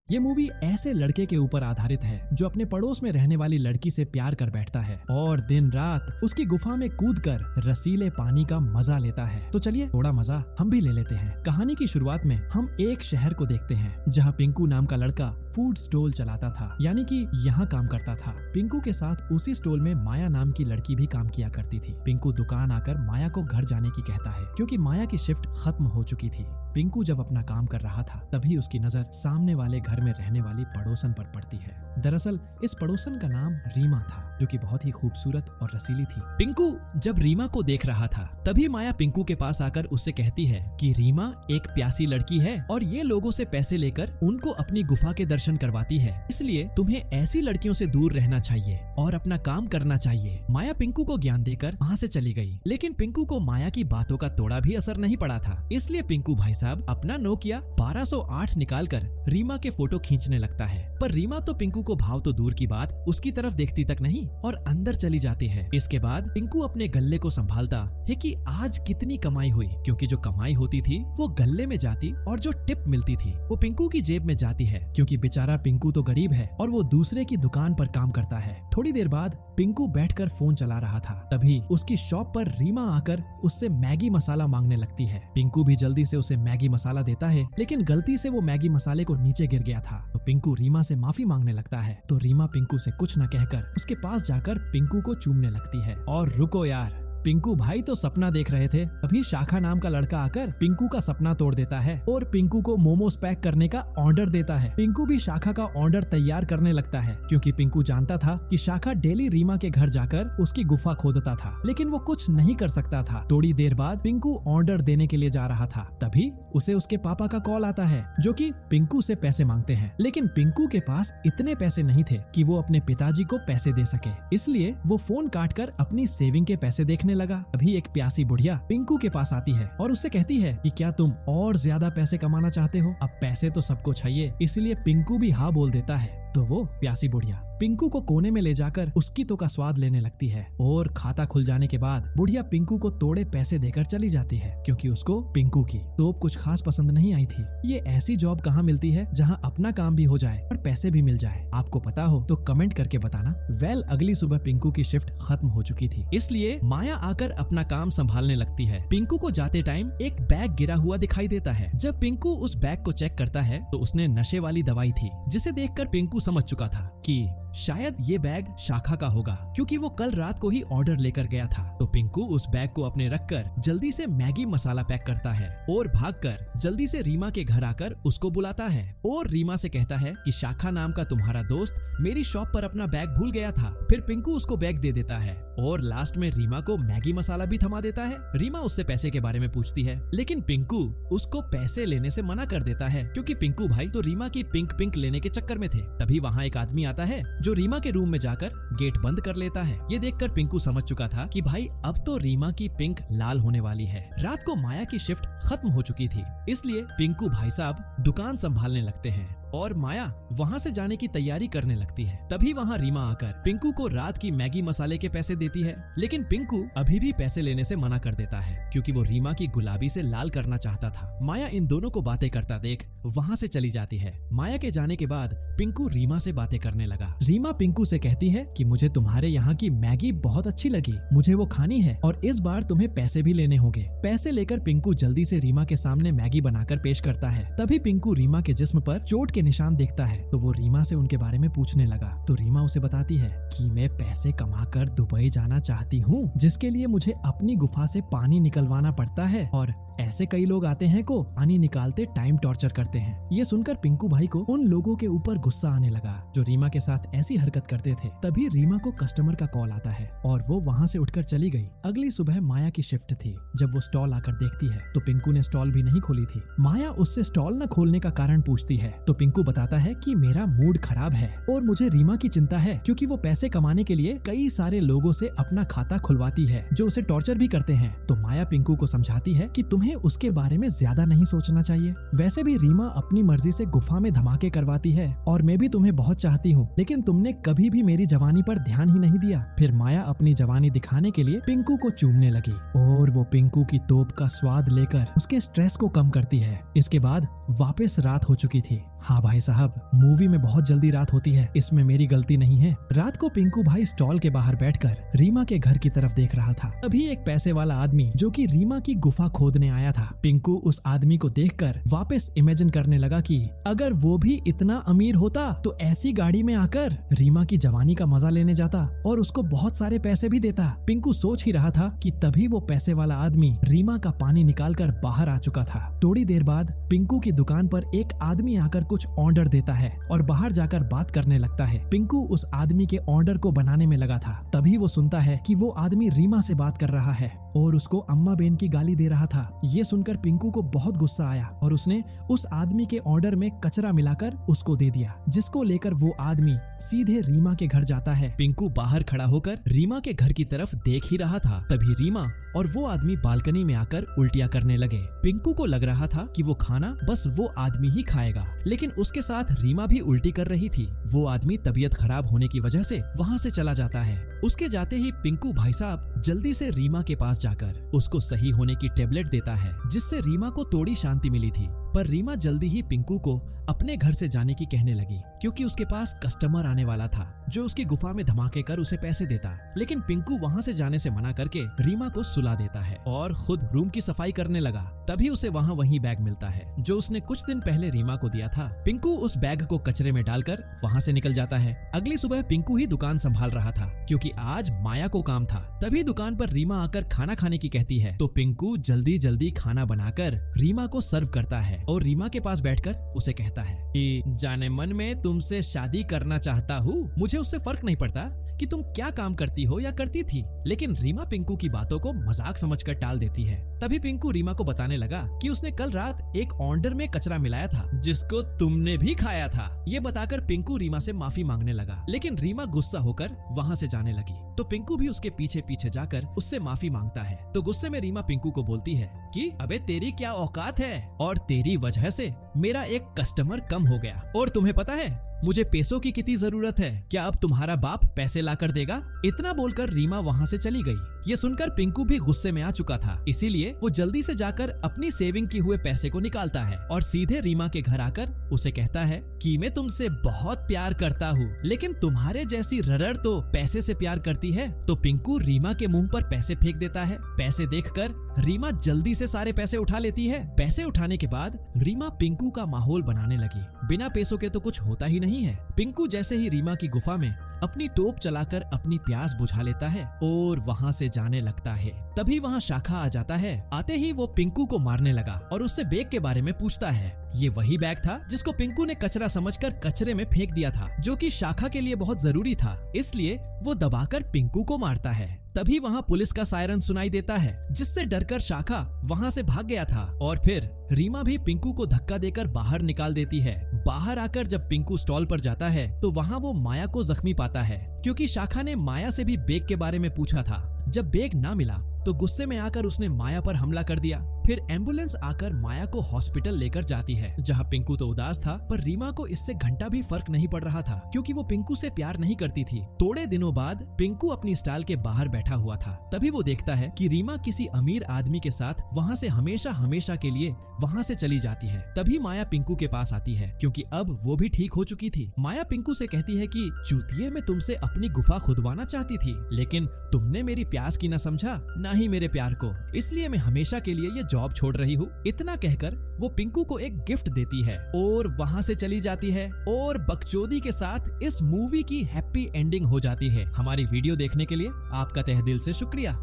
ये मूवी ऐसे लड़के के ऊपर आधारित है जो अपने पड़ोस में रहने वाली लड़की से प्यार कर बैठता है और दिन रात उसकी गुफा में कूदकर रसीले पानी का मजा लेता है। तो चलिए थोड़ा मजा हम भी ले लेते हैं। कहानी की शुरुआत में हम एक शहर को देखते हैं जहाँ पिंकू नाम का लड़का फूड स्टॉल चलाता था, यानी कि यहाँ काम करता था। पिंकू के साथ उसी स्टॉल में माया नाम की लड़की भी काम किया करती थी। पिंकू दुकान आकर माया को घर जाने की कहता है क्योंकि माया की शिफ्ट खत्म हो चुकी थी। पिंकू जब अपना काम कर रहा था तभी उसकी नजर सामने वाले घर में रहने वाली पड़ोसन पर पड़ती है। दरअसल इस पड़ोसन का नाम रीमा था जो कि बहुत ही खूबसूरत और रसीली थी। पिंकू जब रीमा को देख रहा था तभी माया पिंकू के पास आकर उससे कहती है कि रीमा एक प्यासी लड़की है और ये लोगों से पैसे लेकर उनको अपनी गुफा के दर्शन करवाती है, इसलिए तुम्हें ऐसी लड़कियों से दूर रहना चाहिए और अपना काम करना चाहिए। माया पिंकू को ज्ञान देकर वहाँ से चली गई, लेकिन पिंकू को माया की बातों का थोड़ा भी असर नहीं पड़ा था। इसलिए पिंकू भाई साहब अपना नोकिया 1208 निकालकर रीमा के फोटो खींचने लगता है। पर रीमा तो पिंकू को भाव तो दूर की बात उसकी तरफ देखती तक नहीं और अंदर चली जाती है। इसके बाद पिंकू अपने गल्ले को संभालता है कि आज कितनी कमाई हुई, क्योंकि जो कमाई होती थी वो गल्ले में जाती और जो टिप मिलती थी वो पिंकू की जेब में जाती है, क्योंकि बेचारा पिंकू तो गरीब है और वो दूसरे की दुकान पर काम करता है। थोड़ी देर बाद पिंकू बैठकर फोन चला रहा था, तभी उसकी शॉप पर रीमा आकर उससे मैगी मसाला मांगने लगती है। पिंकू भी जल्दी से उसे मैगी मसाला देता है, लेकिन गलती से वो मैगी मसाले को नीचे गिर गया था। तो पिंकू रीमा से माफी मांगने लगता है, तो रीमा पिंकू से कुछ न कहकर उसके पास जाकर पिंकू को चूमने लगती है। और रुको यार, पिंकू भाई तो सपना देख रहे थे, अभी शाखा नाम का लड़का आकर पिंकू का सपना तोड़ देता है और पिंकू को मोमोज पैक करने का ऑर्डर देता है। पिंकू भी शाखा का ऑर्डर तैयार करने लगता है, क्योंकि पिंकू जानता था कि शाखा डेली रीमा के घर जाकर उसकी गुफा खोदता था, लेकिन वो कुछ नहीं कर सकता था। थोड़ी देर बाद पिंकू ऑर्डर देने के लिए जा रहा था, तभी उसे उसके पापा का कॉल आता है जो कि पिंकू से पैसे मांगते हैं। लेकिन पिंकू के पास इतने पैसे नहीं थे कि वो अपने पिताजी को पैसे दे सके, इसलिए वो फोन काटकर अपनी सेविंग के पैसे देखने लगा। अभी एक प्यासी बुढ़िया पिंकू के पास आती है और उससे कहती है कि क्या तुम और ज्यादा पैसे कमाना चाहते हो? अब पैसे तो सबको चाहिए, इसलिए पिंकू भी हाँ बोल देता है। तो वो प्यासी बुढ़िया पिंकू को कोने में ले जाकर उसकी तो का स्वाद लेने लगती है और खाता खुल जाने के बाद बुढ़िया पिंकू को तोड़े पैसे देकर चली जाती है, क्योंकि उसको पिंकू की तोप कुछ खास पसंद नहीं आई थी। ये ऐसी जॉब कहाँ मिलती है जहाँ अपना काम भी हो जाए और पैसे भी मिल जाए? आपको पता हो तो कमेंट करके बताना। अगली सुबह पिंकू की शिफ्ट खत्म हो चुकी थी, इसलिए माया आकर अपना काम संभालने लगती है। पिंकू को जाते टाइम एक बैग गिरा हुआ दिखाई देता है। जब पिंकू उस बैग को चेक करता है तो उसने नशे वाली दवाई थी, जिसे देखकर पिंकू समझ चुका था कि शायद ये बैग शाखा का होगा, क्योंकि वो कल रात को ही ऑर्डर लेकर गया था। तो पिंकू उस बैग को अपने रखकर जल्दी से मैगी मसाला पैक करता है और भागकर जल्दी से रीमा के घर आकर उसको बुलाता है और रीमा से कहता है कि शाखा नाम का तुम्हारा दोस्त मेरी शॉप पर अपना बैग भूल गया था। फिर पिंकू उसको बैग दे देता है और लास्ट में रीमा को मैगी मसाला भी थमा देता है। रीमा उससे पैसे के बारे में पूछती है, लेकिन पिंकू उसको पैसे लेने से मना कर देता है, क्योंकि पिंकू भाई तो रीमा की पिंक लेने के चक्कर में थे। तभी वहाँ एक आदमी आता है जो रीमा के रूम में जाकर गेट बंद कर लेता है। ये देखकर पिंकू समझ चुका था कि भाई अब तो रीमा की पिंक लाल होने वाली है। रात को माया की शिफ्ट खत्म हो चुकी थी, इसलिए पिंकू भाई साहब दुकान संभालने लगते हैं और माया वहाँ से जाने की तैयारी करने लगती है। तभी वहाँ रीमा आकर पिंकू को रात की मैगी मसाले के पैसे देती है, लेकिन पिंकू अभी भी पैसे लेने से मना कर देता है, क्योंकि वो रीमा की गुलाबी से लाल करना चाहता था। माया इन दोनों को बातें करता देख वहाँ से चली जाती है। माया के जाने के बाद पिंकू रीमा से बातें करने लगा। रीमा पिंकू से कहती है कि मुझे तुम्हारे यहाँ की मैगी बहुत अच्छी लगी, मुझे वो खानी है और इस बार तुम्हें पैसे भी लेने होंगे। पैसे लेकर पिंकू जल्दी से रीमा के सामने मैगी बनाकर पेश करता है। तभी पिंकू रीमा के जिस्म पर चोट के निशान देखता है, तो वो रीमा से उनके बारे में पूछने लगा। तो रीमा उसे बताती है कि मैं पैसे कमाकर दुबई जाना चाहती हूँ, जिसके लिए मुझे अपनी गुफा से पानी निकलवाना पड़ता है और ऐसे कई लोग आते हैं को पानी निकालते टाइम टॉर्चर करते हैं। ये सुनकर पिंकू भाई को उन लोगों के ऊपर गुस्सा आने लगा जो रीमा के साथ ऐसी हरकत करते थे। तभी रीमा को कस्टमर का कॉल आता है और वो वहाँ से उठकर चली गई। अगली सुबह माया की शिफ्ट थी। जब वो स्टॉल आकर देखती है तो पिंकू ने स्टॉल भी नहीं खोली थी। माया उससे स्टॉल न खोलने का कारण पूछती है, तो पिंकू बताता है कि मेरा मूड खराब है और मुझे रीमा की चिंता है, क्योंकि वो पैसे कमाने के लिए कई सारे लोगों से अपना खाता खुलवाती है जो उसे टॉर्चर भी करते हैं। तो माया पिंकू को समझाती है कि तुम्हें उसके बारे में ज्यादा नहीं सोचना चाहिए। वैसे भी रीमा अपनी मर्जी से गुफा में धमाके करवाती है और मैं भी तुम्हें बहुत चाहती हूँ, लेकिन तुमने कभी भी मेरी जवानी पर ध्यान ही नहीं दिया। फिर माया अपनी जवानी दिखाने के लिए पिंकू को चूमने लगी और वो पिंकू की तोप का स्वाद लेकर उसके स्ट्रेस को कम करती है। इसके बाद वापस रात हो चुकी थी। हाँ वाह भाई साहब, मूवी में बहुत जल्दी रात होती है, इसमें मेरी गलती नहीं है। रात को पिंकू भाई स्टॉल के बाहर बैठकर रीमा के घर की तरफ देख रहा था। तभी एक पैसे वाला आदमी जो कि रीमा की गुफा खोदने आया था, पिंकू उस आदमी को देखकर वापस इमेजिन करने लगा कि अगर वो भी इतना अमीर होता तो ऐसी गाड़ी में आकर रीमा की जवानी का मजा लेने जाता और उसको बहुत सारे पैसे भी देता। पिंकू सोच ही रहा था कि तभी वो पैसे वाला आदमी रीमा का पानी निकालकर बाहर आ चुका था। थोड़ी देर बाद पिंकू की दुकान पर एक आदमी आकर कुछ ऑर्डर देता है और बाहर जाकर बात करने लगता है। पिंकू उस आदमी के ऑर्डर को बनाने में लगा था, तभी वो सुनता है कि वो आदमी रीमा से बात कर रहा है और उसको अम्मा बेन की गाली दे रहा था। ये सुनकर पिंकू को बहुत गुस्सा आया और उसने उस आदमी के ऑर्डर में कचरा मिलाकर उसको दे दिया, जिसको लेकर वो आदमी सीधे रीमा के घर जाता है। पिंकू बाहर खड़ा होकर रीमा के घर की तरफ देख ही रहा था, तभी रीमा और वो आदमी बालकनी में आकर उल्टियां करने लगे। पिंकू को लग रहा था कि वो खाना बस वो आदमी ही खाएगा, लेकिन उसके साथ रीमा भी उल्टी कर रही थी। वो आदमी तबीयत खराब होने की वजह से वहाँ से चला जाता है। उसके जाते ही पिंकू भाई साहब जल्दी से रीमा के पास जाकर उसको सही होने की टेबलेट देता है, जिससे रीमा को थोड़ी शांति मिली थी। पर रीमा जल्दी ही पिंकू को अपने घर से जाने की कहने लगी, क्योंकि उसके पास कस्टमर आने वाला था जो उसकी गुफा में धमाके कर उसे पैसे देता। लेकिन पिंकू वहाँ से जाने से मना करके रीमा को सुला देता है और खुद रूम की सफाई करने लगा। तभी उसे वहाँ वही बैग मिलता है जो उसने कुछ दिन पहले रीमा को दिया था। पिंकू उस बैग को कचरे में डालकर वहाँ से निकल जाता है। अगली सुबह पिंकू ही दुकान संभाल रहा था, क्योंकि आज माया को काम था। तभी दुकान पर रीमा आकर खाना खाने की कहती है, तो पिंकू जल्दी जल्दी खाना बनाकर रीमा को सर्व करता है और रीमा के पास बैठकर उसे कहता है कि जाने मन में तुमसे शादी करना चाहता हूँ। मुझे उससे फर्क नहीं पड़ता कि तुम क्या काम करती हो या करती थी। लेकिन रीमा पिंकू की बातों को मजाक समझकर टाल देती है। तभी पिंकू रीमा को बताने लगा कि उसने कल रात एक ऑर्डर में कचरा मिलाया था, जिसको तुमने भी खाया था। ये बताकर पिंकू रीमा से माफी मांगने लगा, लेकिन रीमा गुस्सा होकर वहाँ से जाने लगी। तो पिंकू भी उसके पीछे पीछे जाकर उससे माफी मांगता है। तो गुस्से में रीमा पिंकू को बोलती है कि अबे तेरी क्या औकात है, और तेरी वजह से मेरा एक कस्टमर कम हो गया, और तुम्हें पता है मुझे पैसों की कितनी जरूरत है, क्या अब तुम्हारा बाप पैसे लाकर देगा। इतना बोलकर रीमा वहाँ से चली गई। ये सुनकर पिंकू भी गुस्से में आ चुका था, इसीलिए वो जल्दी से जाकर अपनी सेविंग किए हुए पैसे को निकालता है और सीधे रीमा के घर आकर उसे कहता है कि मैं तुमसे बहुत प्यार करता हूँ, लेकिन तुम्हारे जैसी ररड़ तो पैसे से प्यार करती है। तो पिंकू रीमा के मुंह पर पैसे फेंक देता है। पैसे देखकर रीमा जल्दी से सारे पैसे उठा लेती है। पैसे उठाने के बाद रीमा पिंकू का माहौल बनाने लगी। बिना पैसों के तो कुछ होता ही नहीं है। पिंकू जैसे ही रीमा की गुफा में अपनी टोप चलाकर अपनी प्यास बुझा लेता है और वहाँ से जाने लगता है। तभी वहाँ शाखा आ जाता है। आते ही वो पिंकू को मारने लगा और उससे बैग के बारे में पूछता है। ये वही बैग था जिसको पिंकू ने कचरा समझकर कचरे में फेंक दिया था, जो कि शाखा के लिए बहुत जरूरी था, इसलिए वो दबाकर पिंकू को मारता है। तभी वहाँ पुलिस का सायरन सुनाई देता है, जिससे डरकर शाखा वहाँ से भाग गया था। और फिर रीमा भी पिंकू को धक्का देकर बाहर निकाल देती है। बाहर आकर जब पिंकू स्टॉल पर जाता है तो वहाँ वो माया को जख्मी पाता है, क्योंकि शाखा ने माया से भी बैग के बारे में पूछा था। जब बैग ना मिला तो गुस्से में आकर उसने माया पर हमला कर दिया। फिर एम्बुलेंस आकर माया को हॉस्पिटल लेकर जाती है, जहां पिंकू तो उदास था, पर रीमा को इससे घंटा भी फर्क नहीं पड़ रहा था, क्योंकि वो पिंकू से प्यार नहीं करती थी। थोड़े दिनों बाद पिंकू अपनी स्टॉल के बाहर बैठा हुआ था। तभी वो देखता है कि रीमा किसी अमीर आदमी के साथ वहाँ से हमेशा हमेशा के लिए वहाँ से चली जाती है। तभी माया पिंकू के पास आती है, क्योंकि अब वो भी ठीक हो चुकी थी। माया पिंकू से कहती है कि चूतिए, मैं तुमसे अपनी गुफा खुदवाना चाहती थी, लेकिन तुमने मेरी प्यास की न समझा, ना ही मेरे प्यार को, इसलिए मैं हमेशा के लिए ये जॉब छोड़ रही हूँ। इतना कहकर वो पिंकू को एक गिफ्ट देती है और वहाँ से चली जाती है। और बकचोदी के साथ इस मूवी की हैप्पी एंडिंग हो जाती है। हमारी वीडियो देखने के लिए आपका तहे दिल से शुक्रिया।